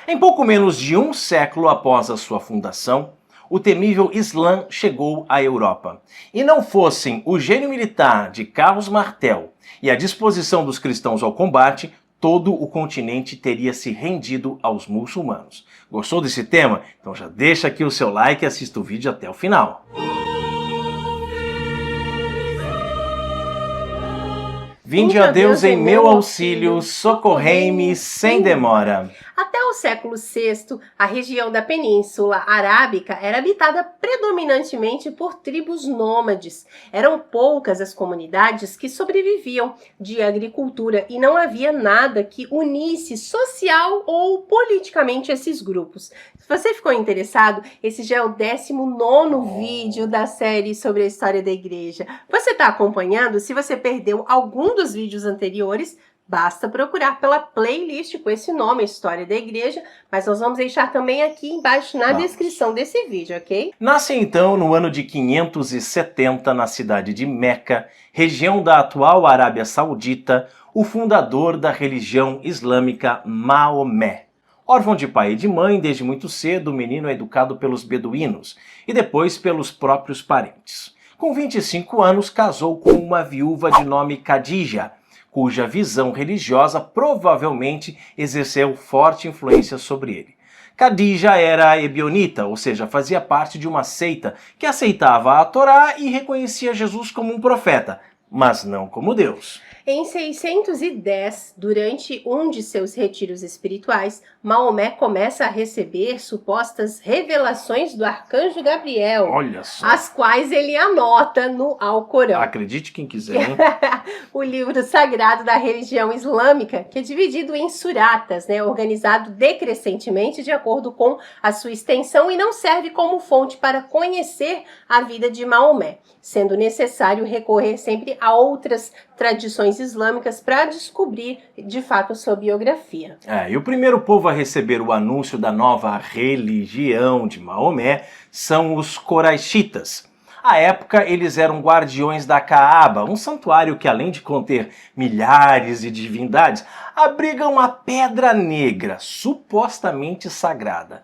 Em pouco menos de um século após a sua fundação, o temível Islã chegou à Europa. E não fossem o gênio militar de Carlos Martel e a disposição dos cristãos ao combate, todo o continente teria se rendido aos muçulmanos. Gostou desse tema? Então já deixa aqui o seu like e assista o vídeo até o final. Vinde a Deus em meu auxílio, socorrei-me sem demora. Até o século VI, a região da Península Arábica era habitada predominantemente por tribos nômades. Eram poucas as comunidades que sobreviviam de agricultura e não havia nada que unisse social ou politicamente esses grupos. Se você ficou interessado, esse já é o 19º vídeo da série sobre a história da igreja. Você está acompanhando? Se você perdeu algum dos vídeos anteriores, basta procurar pela playlist com esse nome, História da Igreja, mas nós vamos deixar também aqui embaixo na descrição desse vídeo, ok? Nasce então no ano de 570 na cidade de Meca, região da atual Arábia Saudita, o fundador da religião islâmica Maomé. Órfão de pai e de mãe, desde muito cedo o menino é educado pelos beduínos e depois pelos próprios parentes. Com 25 anos casou com uma viúva de nome Khadija, cuja visão religiosa provavelmente exerceu forte influência sobre ele. Khadija era ebionita, ou seja, fazia parte de uma seita que aceitava a Torá e reconhecia Jesus como um profeta, mas não como Deus. Em 610, durante um de seus retiros espirituais, Maomé começa a receber supostas revelações do arcanjo Gabriel, Olha só. as quais ele anota no Alcorão. Acredite quem quiser, hein? O livro sagrado da religião islâmica, que é dividido em suratas, organizado decrescentemente de acordo com a sua extensão e não serve como fonte para conhecer a vida de Maomé, sendo necessário recorrer sempre a outras tradições islâmicas para descobrir de fato a sua biografia. E o primeiro povo a receber o anúncio da nova religião de Maomé são os Quraishitas. À época, eles eram guardiões da Kaaba, um santuário que, além de conter milhares de divindades, abriga uma pedra negra, supostamente sagrada.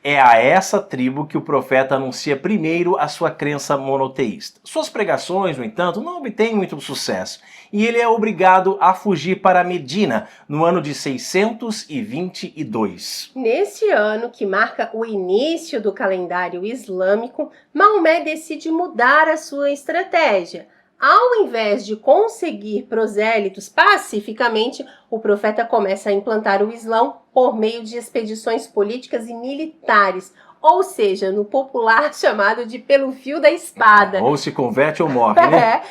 É a essa tribo que o profeta anuncia primeiro a sua crença monoteísta. Suas pregações, no entanto, não obtêm muito sucesso, e ele é obrigado a fugir para Medina no ano de 622. Nesse ano, que marca o início do calendário islâmico, Maomé decide mudar a sua estratégia. Ao invés de conseguir prosélitos pacificamente, o profeta começa a implantar o Islão por meio de expedições políticas e militares, ou seja, no popular chamado de pelo fio da espada. Ou se converte ou morre, né?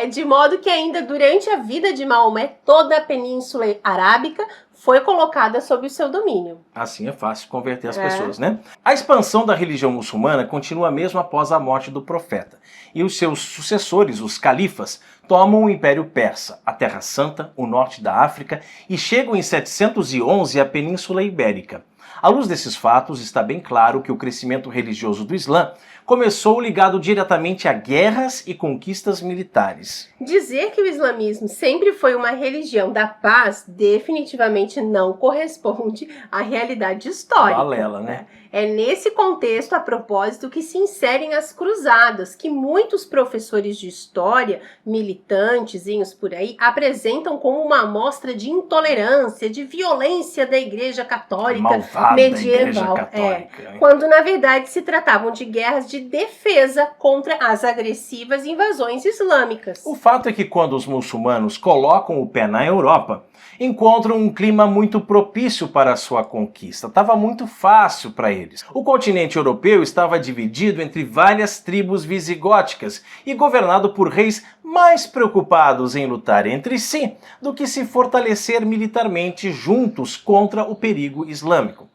De modo que ainda durante a vida de Maomé, toda a Península Arábica foi colocada sob o seu domínio. Assim é fácil converter as pessoas, né? A expansão da religião muçulmana continua mesmo após a morte do profeta. E os seus sucessores, os califas, tomam o Império Persa, a Terra Santa, o norte da África e chegam em 711 à Península Ibérica. À luz desses fatos, está bem claro que o crescimento religioso do Islã começou ligado diretamente a guerras e conquistas militares. Dizer que o islamismo sempre foi uma religião da paz definitivamente não corresponde à realidade histórica. Balela, né? É nesse contexto, a propósito, que se inserem as cruzadas, que muitos professores de história, militantezinhos por aí, apresentam como uma amostra de intolerância, de violência da Igreja Católica Malvada medieval. Igreja Católica, quando na verdade se tratavam de guerras de defesa contra as agressivas invasões islâmicas. O fato é que quando os muçulmanos colocam o pé na Europa, encontram um clima muito propício para a sua conquista. Estava muito fácil para eles. O continente europeu estava dividido entre várias tribos visigóticas e governado por reis mais preocupados em lutar entre si do que se fortalecer militarmente juntos contra o perigo islâmico.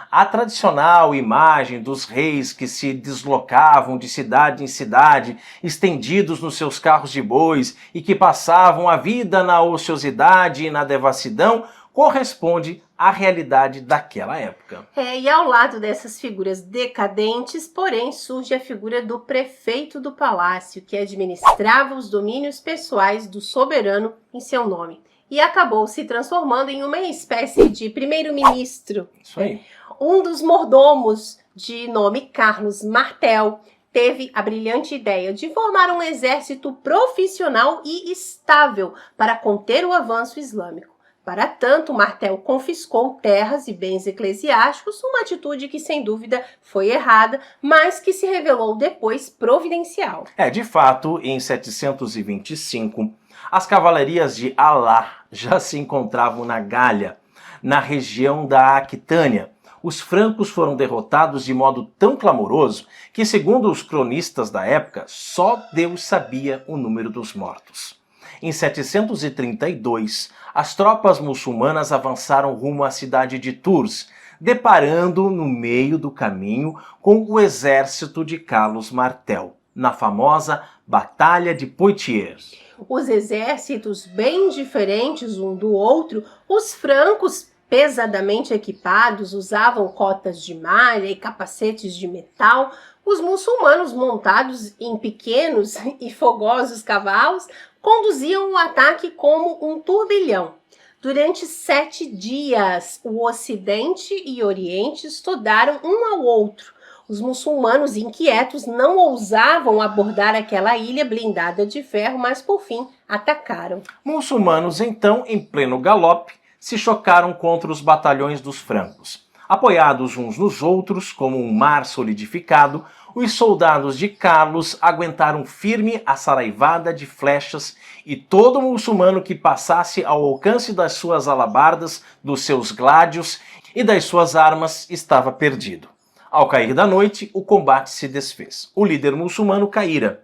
A tradicional imagem dos reis que se deslocavam de cidade em cidade, estendidos nos seus carros de bois e que passavam a vida na ociosidade e na devassidão, corresponde à realidade daquela época. E ao lado dessas figuras decadentes, porém, surge a figura do prefeito do palácio, que administrava os domínios pessoais do soberano em seu nome. e acabou se transformando em uma espécie de primeiro-ministro. Isso aí. Um dos mordomos, de nome Carlos Martel, teve a brilhante ideia de formar um exército profissional e estável para conter o avanço islâmico. Para tanto, Martel confiscou terras e bens eclesiásticos, uma atitude que sem dúvida foi errada, mas que se revelou depois providencial. De fato, em 725, as cavalarias de Alá já se encontravam na Gália, na região da Aquitânia. Os francos foram derrotados de modo tão clamoroso que, segundo os cronistas da época, só Deus sabia o número dos mortos. Em 732, as tropas muçulmanas avançaram rumo à cidade de Tours, deparando no meio do caminho com o exército de Carlos Martel, na famosa Batalha de Poitiers. Os exércitos bem diferentes um do outro, os francos pesadamente equipados usavam cotas de malha e capacetes de metal, os muçulmanos montados em pequenos e fogosos cavalos conduziam o ataque como um turbilhão. Durante 7 dias, o Ocidente e Oriente estudaram um ao outro. Os muçulmanos inquietos não ousavam abordar aquela ilha blindada de ferro, mas por fim atacaram. Muçulmanos, então, em pleno galope, se chocaram contra os batalhões dos francos. Apoiados uns nos outros, como um mar solidificado, os soldados de Carlos aguentaram firme a saraivada de flechas e todo muçulmano que passasse ao alcance das suas alabardas, dos seus gládios e das suas armas estava perdido. Ao cair da noite, o combate se desfez. O líder muçulmano caíra,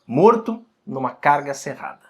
morto numa carga cerrada.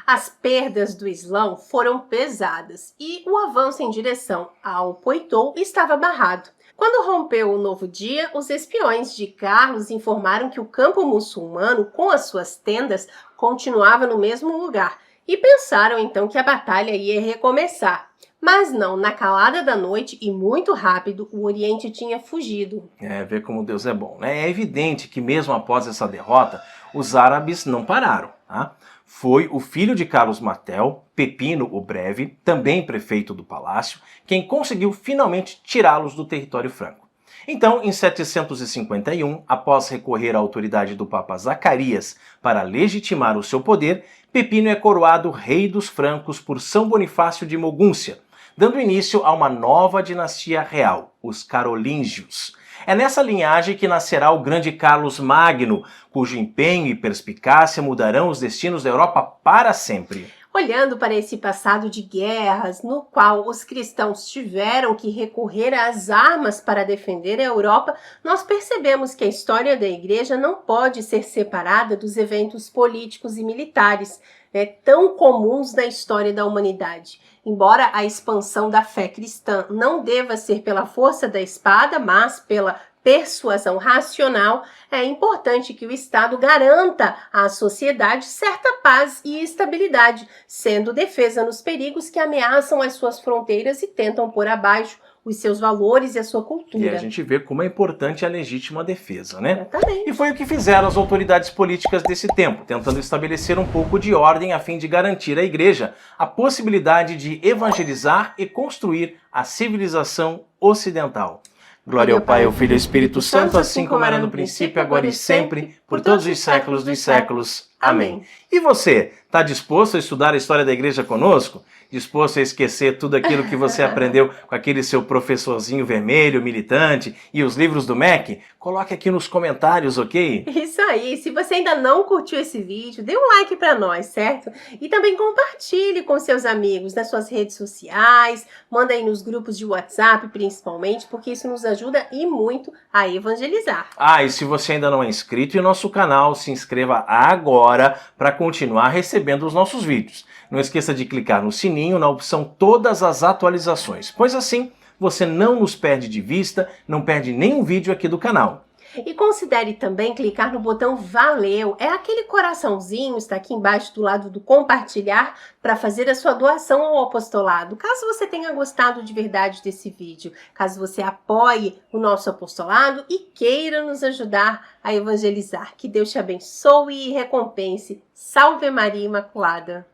As perdas do Islão foram pesadas e o avanço em direção ao Poitou estava barrado. Quando rompeu o novo dia, os espiões de Carlos informaram que o campo muçulmano, com as suas tendas, continuava no mesmo lugar e pensaram então que a batalha ia recomeçar. Mas não, na calada da noite e muito rápido, o Oriente tinha fugido. Ver como Deus é bom, né? É evidente que mesmo após essa derrota, os árabes não pararam, tá? Foi o filho de Carlos Martel, Pepino o Breve, também prefeito do palácio, quem conseguiu finalmente tirá-los do território franco. Então, em 751, após recorrer à autoridade do Papa Zacarias para legitimar o seu poder, Pepino é coroado rei dos francos por São Bonifácio de Mogúncia, dando início a uma nova dinastia real, os Carolíngios. É nessa linhagem que nascerá o grande Carlos Magno, cujo empenho e perspicácia mudarão os destinos da Europa para sempre. Olhando para esse passado de guerras, no qual os cristãos tiveram que recorrer às armas para defender a Europa, nós percebemos que a história da Igreja não pode ser separada dos eventos políticos e militares, tão comuns na história da humanidade. Embora a expansão da fé cristã não deva ser pela força da espada, mas pela persuasão racional, é importante que o Estado garanta à sociedade certa paz e estabilidade, sendo defesa nos perigos que ameaçam as suas fronteiras e tentam pôr abaixo os seus valores e a sua cultura. E a gente vê como é importante a legítima defesa, né? Exatamente. E foi o que fizeram as autoridades políticas desse tempo, tentando estabelecer um pouco de ordem a fim de garantir à Igreja a possibilidade de evangelizar e construir a civilização ocidental. Glória ao Pai, ao Filho e ao Espírito Santo, assim como era no princípio, agora e sempre, por todos os séculos dos séculos. Amém. E você, está disposto a estudar a história da Igreja conosco? Disposto a esquecer tudo aquilo que você aprendeu com aquele seu professorzinho vermelho, militante, e os livros do MEC? Coloque aqui nos comentários, ok? Isso aí, se você ainda não curtiu esse vídeo, dê um like para nós, certo? E também compartilhe com seus amigos nas suas redes sociais, manda aí nos grupos de WhatsApp principalmente, porque isso nos ajuda e muito a evangelizar. E se você ainda não é inscrito em nosso canal, se inscreva agora para continuar recebendo os nossos vídeos. Não esqueça de clicar no sininho na opção Todas as Atualizações, pois assim você não nos perde de vista, não perde nenhum vídeo aqui do canal. E considere também clicar no botão Valeu, é aquele coraçãozinho, está aqui embaixo do lado do compartilhar, para fazer a sua doação ao apostolado. Caso você tenha gostado de verdade desse vídeo, caso você apoie o nosso apostolado e queira nos ajudar a evangelizar. Que Deus te abençoe e recompense. Salve Maria Imaculada!